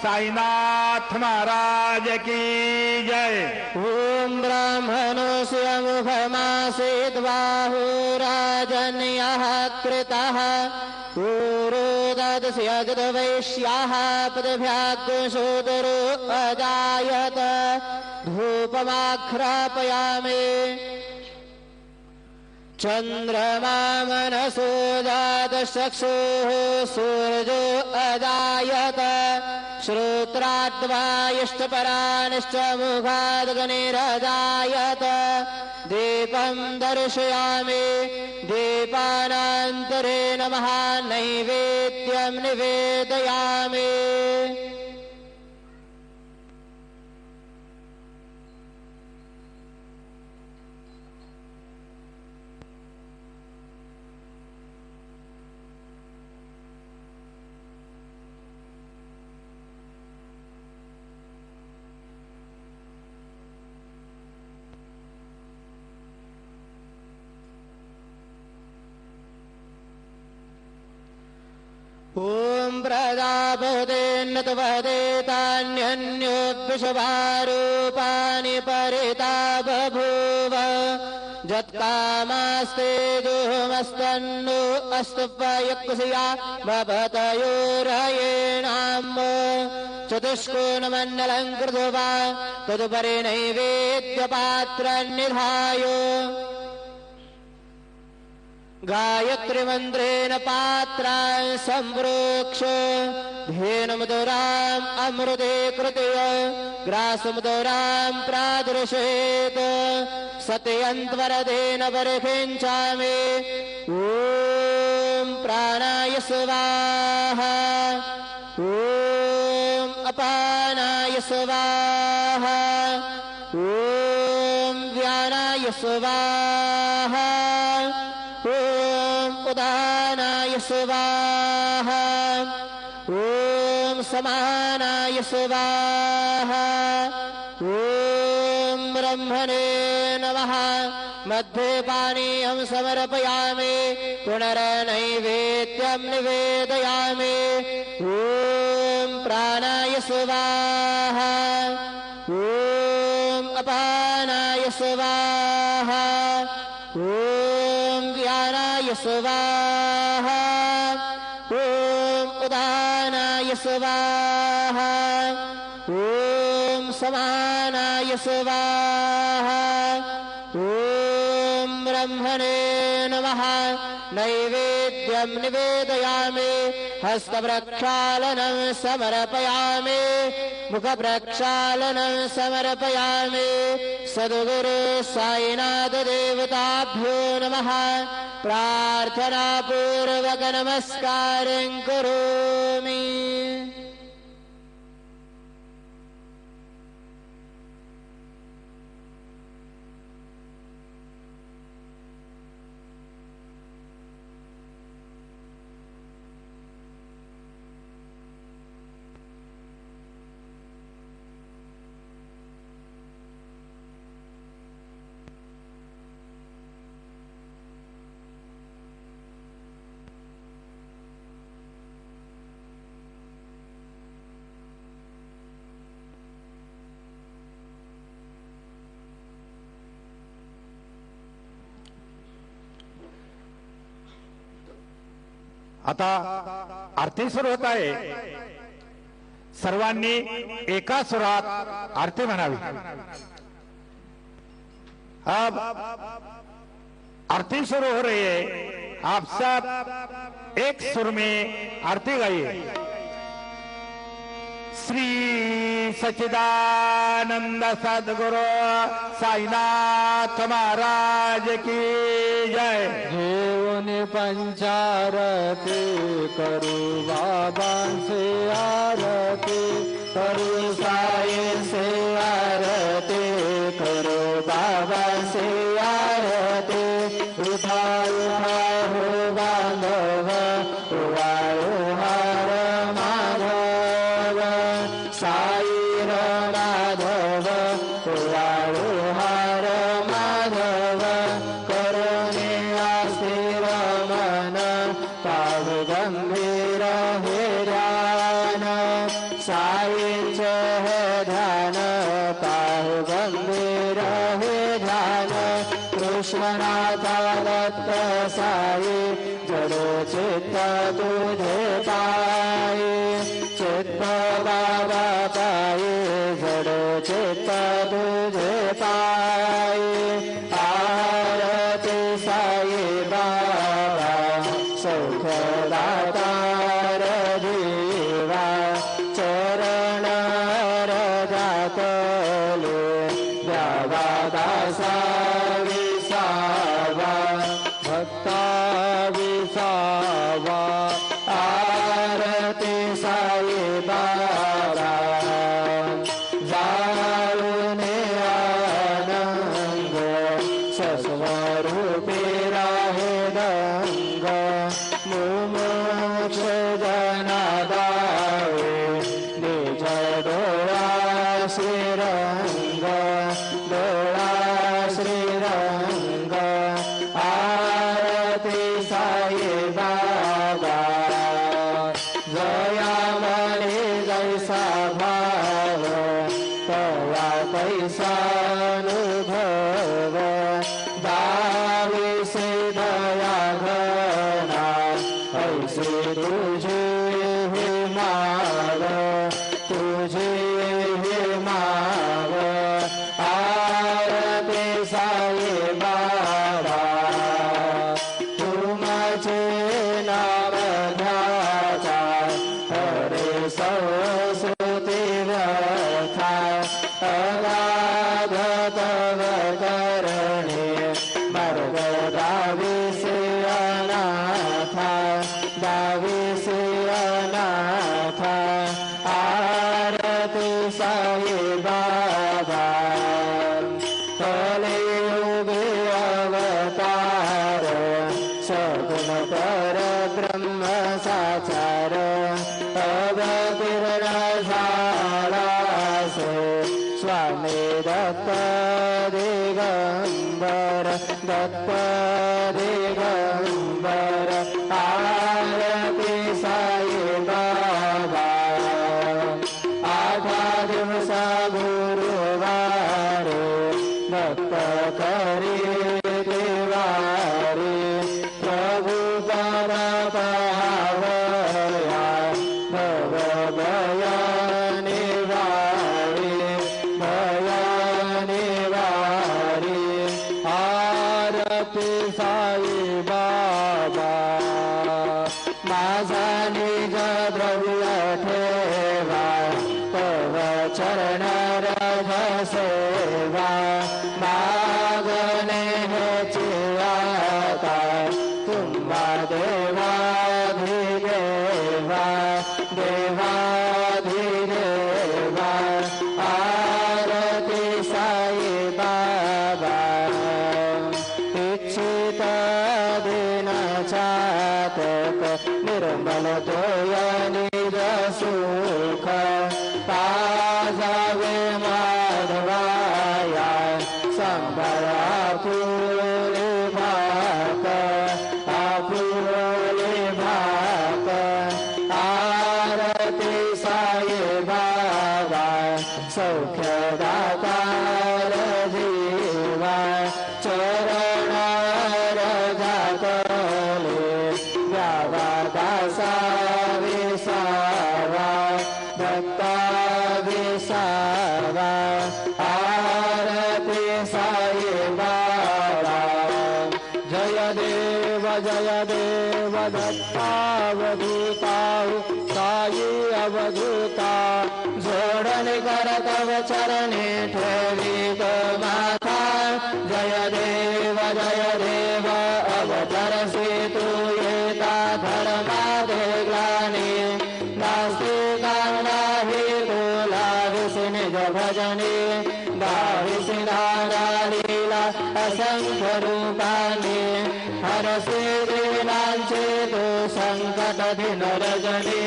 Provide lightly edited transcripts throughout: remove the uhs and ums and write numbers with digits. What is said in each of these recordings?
साईनाथ महाराज की जय। ओम ब्राह्मणोऽस्य मुखमासीद्बाहुराजन्यः कृतः पूरोदस्य जदवैश्याः पदभ्याग्शोदरो अजायत धूपमाघ्रापयामि चंद्रमा मनसो जातचक्षुः सूर्यो अजायत श्रोत्राद्वायुष्टपरानिश्च मुखादग्निरजायत दीपं दर्शयामि दीपानान्तरे नमः नैवेद्यं निवेदयामि। ओम प्रजापतेन्न त्वदेतान्यन्यो विश्वारूपाणि परिता बभूव जत्कामास्ते जोमस्तन्नो अस्तुपयुक्तया भवतयोरयेणाम्ब चतुष्कोणमण्डलं कृत्वा तदुपरि नैवेद्यपात्रन्निधाय गायत्री मंत्रेण पात्रान् संप्रोक्ष धेनुमधुराम् अमृते कृतय ग्रासमधुरां प्रादर्शयेत् सत्यन्त्वरदेन परिखिञ्चामि। ॐ प्राणाय स्वाहा ॐ अपानाय स्वाहा ॐ व्यानाय स्वाहा ॐ उदानाय स्वाहा ॐ समानाय स्वाहा ॐ ब्रह्मणे नमः। मध्ये पानीयं समर्पयामि पुनर्नैवेद्यं निवेदयामि। ॐ प्राणाय स्वाहा ॐ अपानाय स्वाहा ॐ व्यानाय स्वाहा ॐ उदानाय स्वाहा ॐ समानाय स्वाहा ॐ ब्रह्मणे नमः। नैवेद्यं निवेदयामि हस्तप्रक्षालनं समर्पयामि मुखप्रक्षालनं समर्पयामि। सद्गुरु साईनाथ देवताभ्यो नमः। प्रार्थना पूर्वक नमस्कारं करोमि। आता आरती सुरू होत आहे। सर्वांनी एका सुरात आरती म्हणावी। अब आरती शुरू हो रही है, आप सब एक सुर में आरती गाइए। श्री सच्चिदानंद सद्गुरु साईनाथ महाराज की जय। जीवनी पंचारती करू बाबा से आरती करू साई से आरती करो बाबा से आरती। उठा उठा हो बांधव उवाळो हार माधव साई माधव उवाळो हार माधव करुणे आस्थिर मन पाव गंभीर हे ध्यान साईंच है ध्यान पाहु गंभीर हे ध्यान कृष्णनाथा दत्त साई जडो चित्त तुझे पाये चित्त बाबा पाये जडो चित्त तुझे पाये आरती साई बाबा सौख्यदाता जीवा चरण रजातले द्यावा दासा विसावा भक्ता विसावा आरती साई बाबा जाळूने आनंद सस्वरूपी राहे दंग मुमुक्ष जनादावे निज डोळा श्रीरंग डोळा श्रीरंग आरती साई बाबा जया मने जैसा भाव तया तैसा अनुभव दावी से दया घना ऐसे तुझे हे माव तुझे हे माव आरती साई बाबा तुमचे नाम ध्याता हरे संस्कृती व्यथा अगाध तव करणे मार्ग दाविसे अनाथा दाविसे अनाथा आरती साई बाबा कलियुगे अवतार सगुण पर ब्रह्म साचार अवतीर्ण झाला से स्वामी दत्त दिगंबर दत्त दिगंबर आरती साई बाबा आठा दिवस गुरुवारे दत्त करी देवारे प्रभु पर पावया भव भय निवारे आरती साई बाबा माझा निज द्रव्य ठेवा तव चरण रज सेवा मागणे हेची आता तुम्हा देवाधिदेवा देवाधिदेवा आरती साई बाबा इच्छित दिन चातक निर्मल तोय निज सुख पाजावे माधवाया संभया फुले भाक आफुले भाक आरती साई बाबा सौख्यदातार जीवा चरण रजातले द्यावा दासा विसावा भक्ता विसावा आरती साई बाबा जय देव दत्तावधूताऊ साई अवधूता जोडण कर तव चरणे ठेवी तो माथा जय देव अवतरसी तू येता धर्मादे ग्लानी नास्तिकांना हि तुला विसि निज भजनी दाविसि नाना लीला असंख्य रूपानी हरसी दीनांचे तू संकट दिन रजनी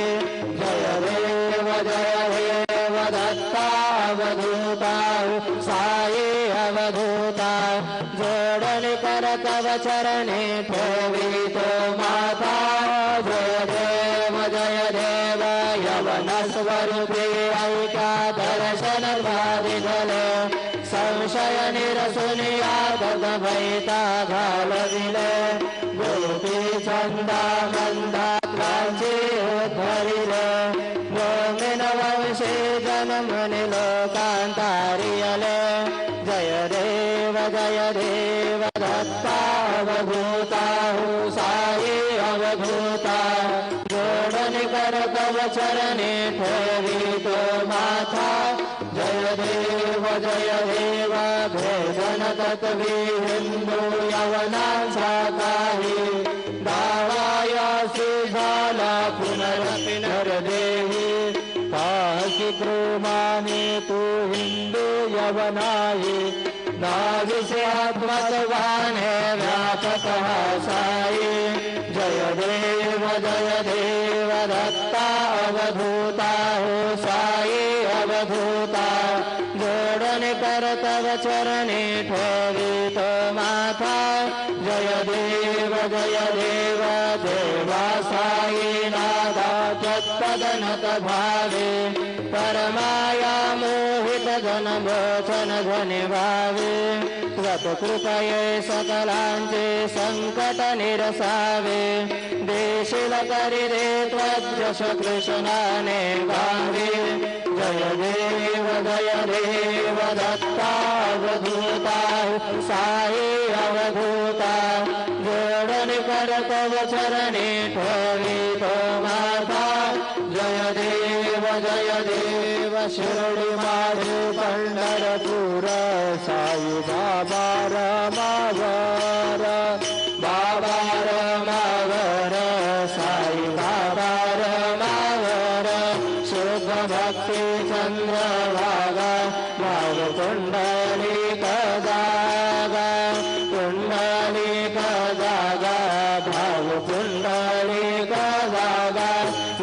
जय देव दत्तावधूता साई अवधूता जोडण कर तव चरणे ठेवी तो माता जय देव यवन स्वरूप रूपे ऐक्या दर्शन भाविले संशय निरसुनिया भैता घालविले गोपी छंदा मंदात्वांची उद्धरिले गोमिन वंशे जनमुनि लोकांतारियले जय देव दत्तावधूता साई अवधूता जोडन कर तव चरणे ठेवी तो माथा जय देव भेदन तत्वी हिंदू यवनांचा काही दावायासी झाला पुनर्देवी काशी प्रेमाने तू हिंदू यवनाही नाविसे आत्मत्वान है व्यापक साई जय देव दत्ता अवधूता हो साई अवधूता जोडन कर तव चरणे ठेवी तो माथा जय देव देवा साई नादा तत्पदनत भावे परमाया मोहित जन मोचन ध्वनि भावे कृपये सकलांचे संकट निरसावे देशील करी दे त्वजश कृष्णाने गावे जय देव दत्तावधूता साई अवधूता जोडन कर तव चरणे ठेवी तो माथा जय देव शिरोडी माधे पंढरपूर साई बाबा रमावर साई बाबा रमावर शुद्ध भक्ती चंद्रभागा भाव कुंडलिक जागा भाव कुंडलिक जागा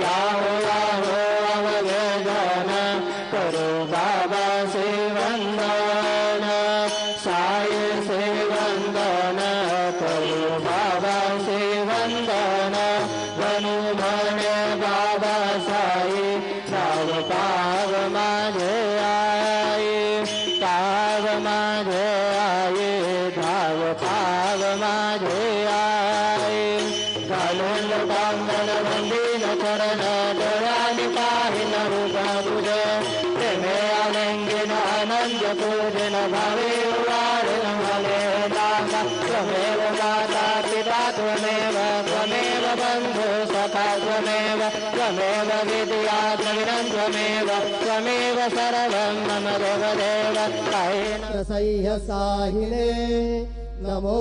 याहो अववेदन करो बाबा से वंदन साई से वंदन करो बाबा से वंदन वनु म्हणे बाबा साई नाव पाव माझे आये पाव माझे आये धाव पाव माझे आये घालून बांधन बंदीन चरण डोळ्यानी पाहिन रूप तुझ प्रेमे आनंदीन आनंद पूजन भावे वाढन भले दाता त्वमेव माता पिता त्वमेव बंधु सखा त्वमेव विद्या द्रविणं त्वमेव सर्वं मम देवदेव रसह्य साहिने नमो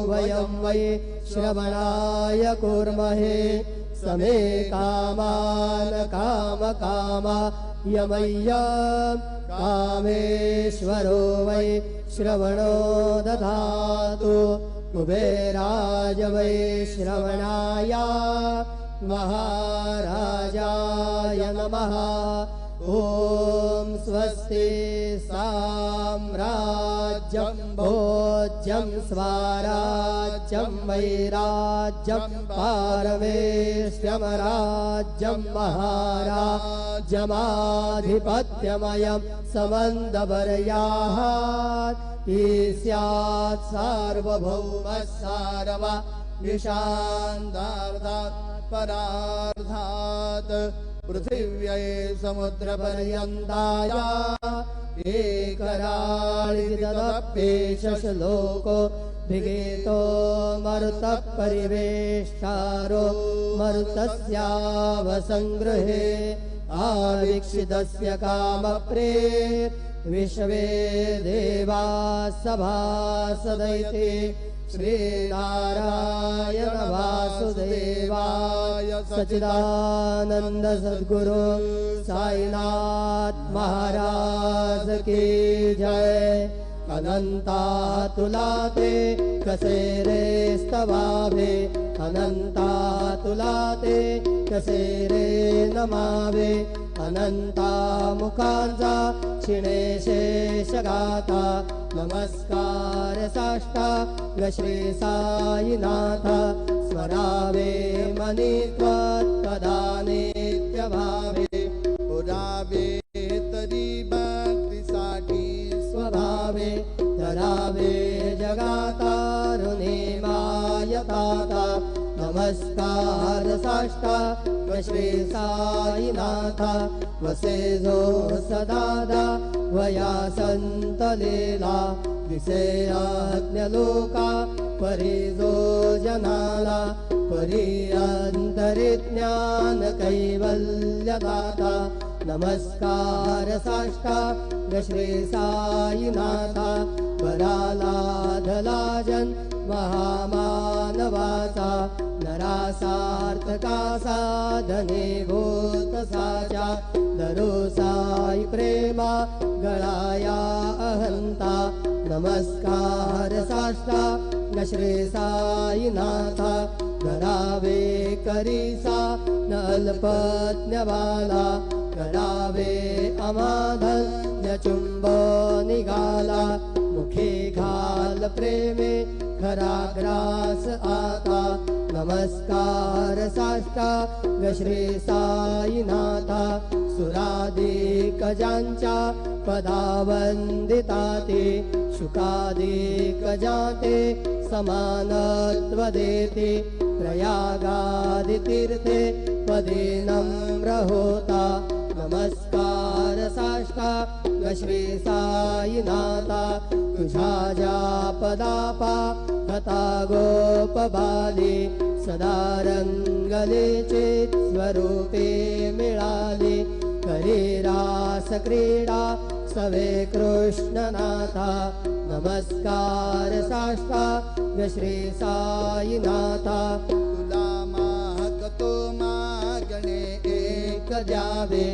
वयं वै श्रवणाय कुर्महे समे कामान कामकामा यमय्य कामेश्वरो वै श्रवणो दधातु कुबेराज वै श्रवणाय महाराजाय नमः ॐ स्वस्ति साम्राज्यं भोज्यं स्वाराज्यं वैराज्यं पारमेष्ठ्यमराज्यं महाराज्यमाधिपत्यमयं समन्दवर्याः ईस्यात् सार्वभौमः सार्वा निशान्तार्धात् परार्धात् पृथिव्यै समुद्रपर्यन्ताय एकराळिदप्येशश्लोको भिगेतो मरुतः परिवेष्टारो मरुतस्यावसङ्गृहे आवीक्षितस्य कामप्रेर विश्वे देवा सभासदैते श्रीनारायण वासुदेवाय सच्चिदानंद सद्गुरु साईनाथ महाराज की जय। अनंता तुलाते कसे रे स्तवावे अनंता तुलाते कसे रे नमावे अनंता मुखांचा क्षिणे शेष गाता नमस्कार साष्टांग श्री साईनाथ स्मरावे मनी त्वत्पदा नित्य भावे। ॐ पुरावे तरी भक्तीसाठी स्वभावे धरावे जगातारुणे मायताता नमस्कार साष्टांग श्री साईनाथा वसे जो सदादा वया संतलेला दिसे आज्ञलोका परी जो जनाला परी अंतरे ज्ञान कैवल्यदाता नमस्कार साष्टांग श्री साईनाथा पराला धलाजन महामानवाचा नरासार्थका साधने भूत साचा दरो साई प्रेमा गळाया अहंता नमस्कार साष्टांग श्री साईनाथा धरावे करीसा नल्पज्ञवाला करावे अमाधन्य चुंब निघाला मुखे घाल प्रेमे खरा ग्रास आता नमस्कार साष्टांग श्री साईनाथा सुरादिक ज्यांच्या पदावंदिताते शुकादिक जाते समानत्व देते प्रयागादि तीर्थे पदे नम्र होता नमस्कार साष्टांग श्री साईनाथा तुझा ज्या पदापा कथा गोप बाले सदा रंगलेचे स्वरूपे मिळाले करे रास क्रीडा सवे कृष्णनाथा नमस्कार साष्टांग श्री साईनाथा तुला मागतो मागणे एक द्यावे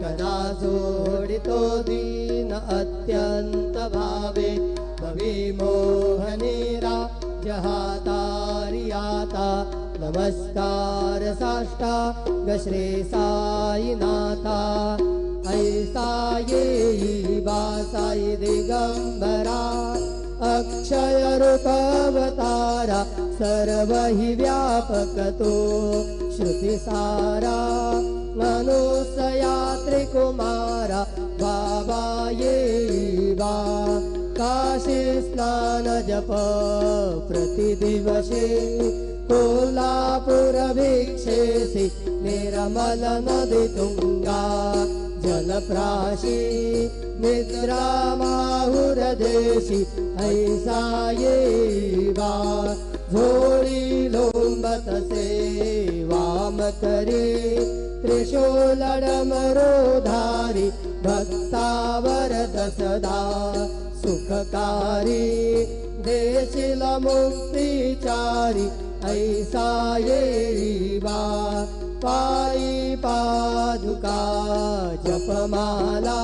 कदा जोडितो दीन अत्यंत भावे भवी मोहनेरा जहातारियाता नमस्कार साष्टांग श्री साईनाथा ऐसा येई बासाई दिगंबरा अक्षय रूपावतारा सर्व हि व्यापक तो श्रुतिसारा मनुष्या त्रिकुमारा बाबा येई बा काशी स्नान जप प्रतिदिवसे कोल्हापुर भिक्षेसी निर्मल नदी तुंगा जलप्राशी निद्रा माहुर देशी ऐसा येवा झोळी लोंबतसे वाम करी त्रिशूलडमरोधारी भक्तावरद सदा सुखकारी देशील मुक्तिचारी ऐसा येवा पायी पादुका जपमाला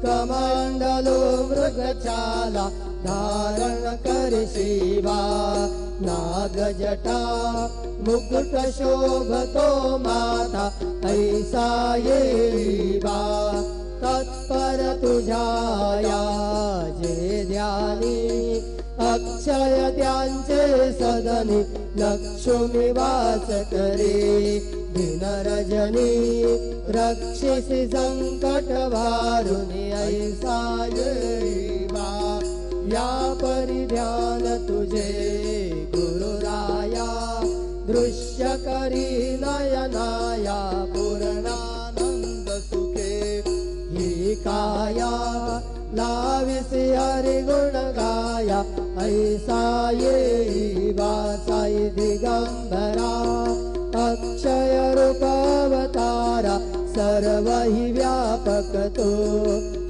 कमंडलो मृगचाला धारण कर शिवा नागजटा मुकुट शोभतो माता ऐसा येवा तत्पर तुझाया जे ध्यानी अक्षय त्यांचे सदनी लक्ष्मी वास करे दिन रजनी रक्षिसी संकट वारुणी ऐसा येवा या परिध्यान तुझे गुरुराया दृश्य करी नयनाया पूर्णानंद सुखे ही काया लाविसी हरिगुण गाया ऐसा येवा साई दिगंबरा अक्षय रूपावतारा सर्व हि व्यापक तो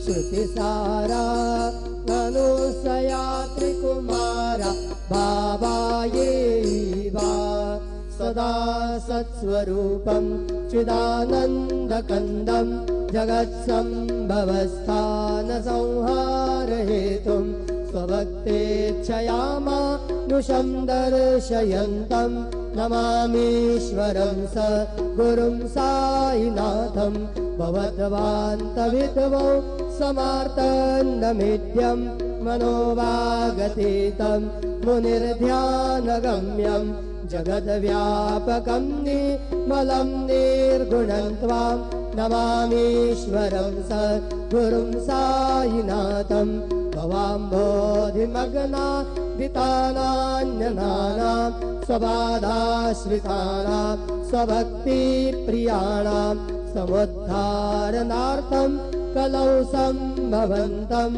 श्रुतिसारा मनुष्या त्रिकुमारा बाबा येवा सदा सत्स्वरूपं चिदानन्दकन्दं जगत्सम्भवस्थान संहारहेतुं स्वभक्तेच्छया मानुषं दर्शयन्तं नमामीश्वरं स गुरुं साईनाथं भवद्वान्तविद्वो समार्तन्नमिद्यं मनोवागतीतं मुनिर्ध्यानगम्यं जगद्व्यापकं निर्मलं निर्गुणं त्वां नमामीश्वरं सद्गुरुं साईनाथं भवाम्भोधिमग्नादितानान्यनानां स्वबाधाश्रितानां स्वभक्तिप्रियाणां समुद्धारणार्थं कलौ सम्भवन्तं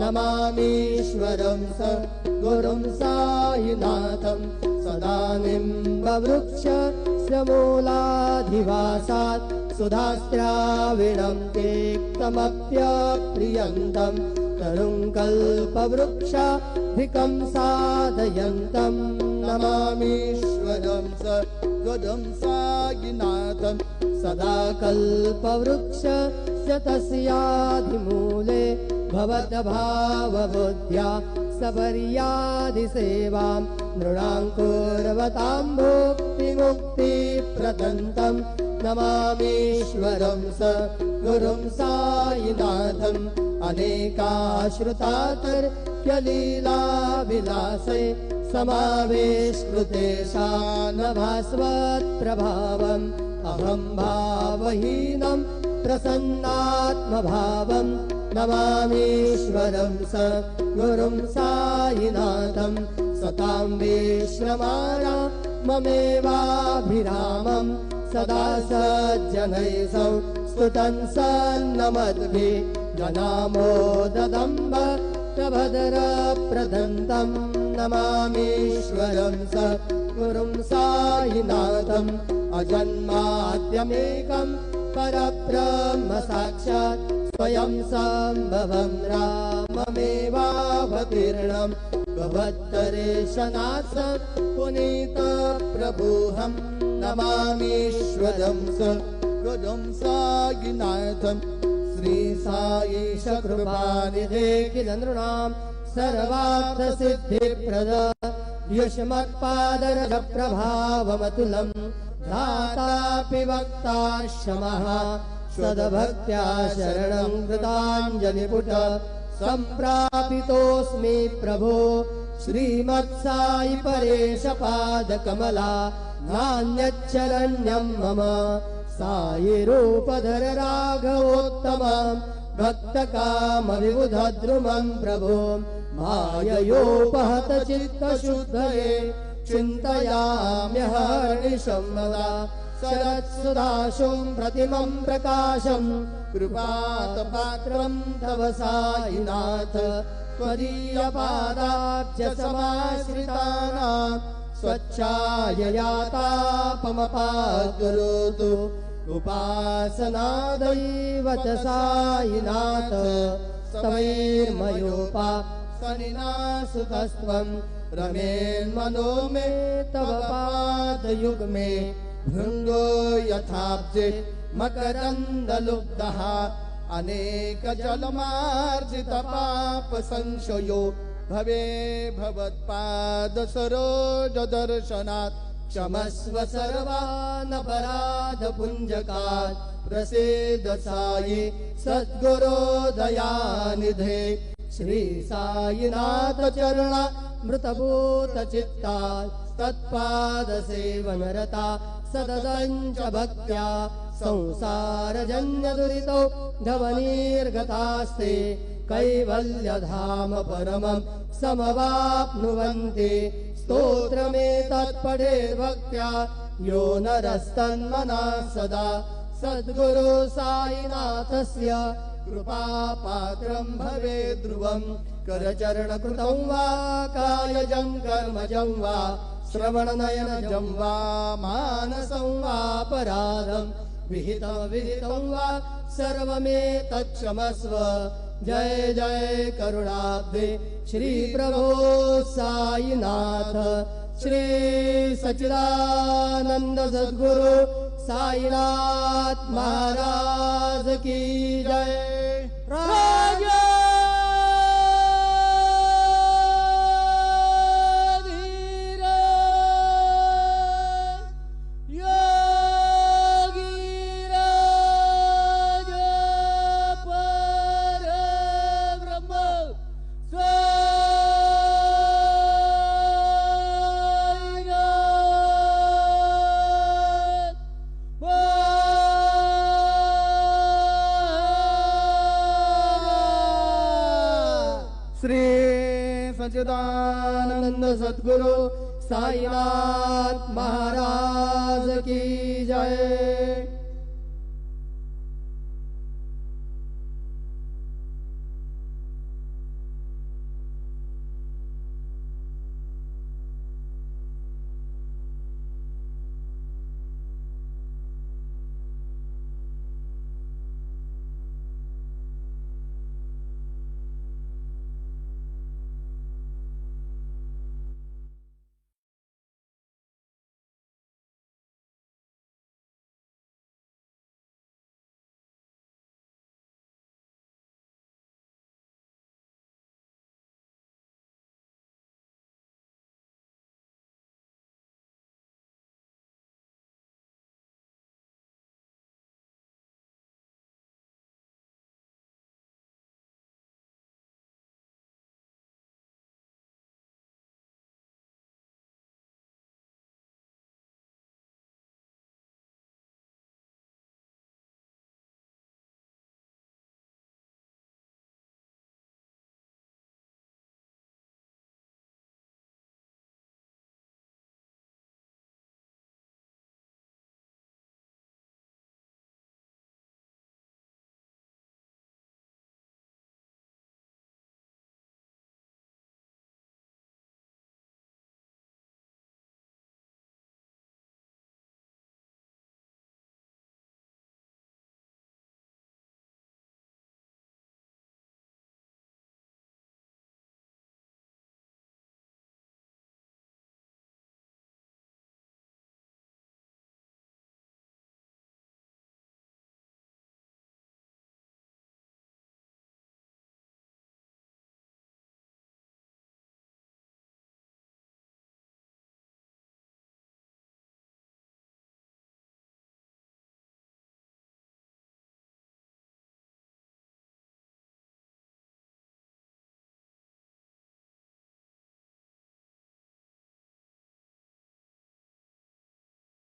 नमामीश्वरं सद्गुरुं साईनाथं सदानिम्बवृक्षस्य मूलाधिवासात् सुधास्त्राविणं तेक्तमप्यप्रियन्तं तरुं कल्पवृक्षाधिकं साधयन्तं नमामीश्वरं सद्गुरुं साईनाथं सदा कल्पवृक्षस्य तस्याधिमूले भवद्भावबुद्ध्या सपर्यादिसेवां नृणां कुर्वतां भुक्तिमुक्तिप्रदन्तं नमामीश्वरं सद्गुरुं साईनाथम् अनेकाश्रुतातर्क्यलीलाविलासे समावेशकृतेशानभास्वत्प्रभावम् अहं भावहीनं प्रसन्नात्मभावं नमामीश्वरं सद्गुरुं साईनाथं सतां विश्रमाणा ममेवाभिरामं सदा सज्जनैः स्तुतं सन्नमद्भिः जनामोददम्ब प्रभदरप्रदन्तं नमामीश्वरं सद्गुरुं साईनाथम् अजन्माद्यमेकं परब्रह्म साक्षात् स्वयं सम्भवं राममेवावतीर्णं भवत्तरेशनाथ पुनीतप्रभुहं नमामीश्वरं सद्गुरुं साईनाथं श्री साईश कृपानिधे किल नृणां सर्वार्थसिद्धिप्रद युष्मत्पादरज प्रभावमतुलं दातापि वक्ता क्षमः सद्भक्त्या शरणं कृताञ्जलिपुट सम्प्रापितोऽस्मि प्रभो श्रीमत्साई परेश पादकमला नान्यच्चरण्यं मम साई रूपधर राघवोत्तमं भक्तकामविबुधद्रुमं प्रभो माययोपहत चित्तशुद्धये चिन्तयाम्यहर्निशं मदा शरत्सुधाशुं प्रतिमं प्रकाशं कृपातपात्रं तव साईनाथ त्वदीयपादाब्जसमाश्रितानां स्वच्छाययातापमपाकरोतु उपासनादैव च साईनाथ स्तवैर्मयोपासनिनासुतस्त्वं रमेन्मनो मे तव पादयुग्मे भृङ्गो यथाब्जे मकरन्दलुब्धः अनेकजलमार्जितपापसंशयो भवे भवत्पादसरोजदर्शनात् क्षमस्व सर्वानपराधपुञ्जकात् प्रसीद साई सद्गुरो दयानिधे श्री साईनाथ चरणा मृतभूतचित्ता तत्पादसेवनरता सततं च भक्त्या संसारजन्यदुरितौ धवनिर्गतास्ते कैवल्यधाम परमं समवाप्नुवन्ति स्तोत्रमेतत्पठेद्भक्त्या यो नरस्तन्मनः सदा सद्गुरु साईनाथस्य कृपापात्रं भवेत् ध्रुवं करचरणकृतं वा कायजं कर्मजं वा श्रवणनयनजं वा मानसं वापराधं विहितं वा सर्वमेतत्क्षमस्व जय जय करुणाब्धे श्री प्रभो साईनाथ श्री सच्चिदानंद सद्गुरु साईनाथ महाराज की जय। सच्चिदानंद सद्गुरु साईनाथ महाराज की जय।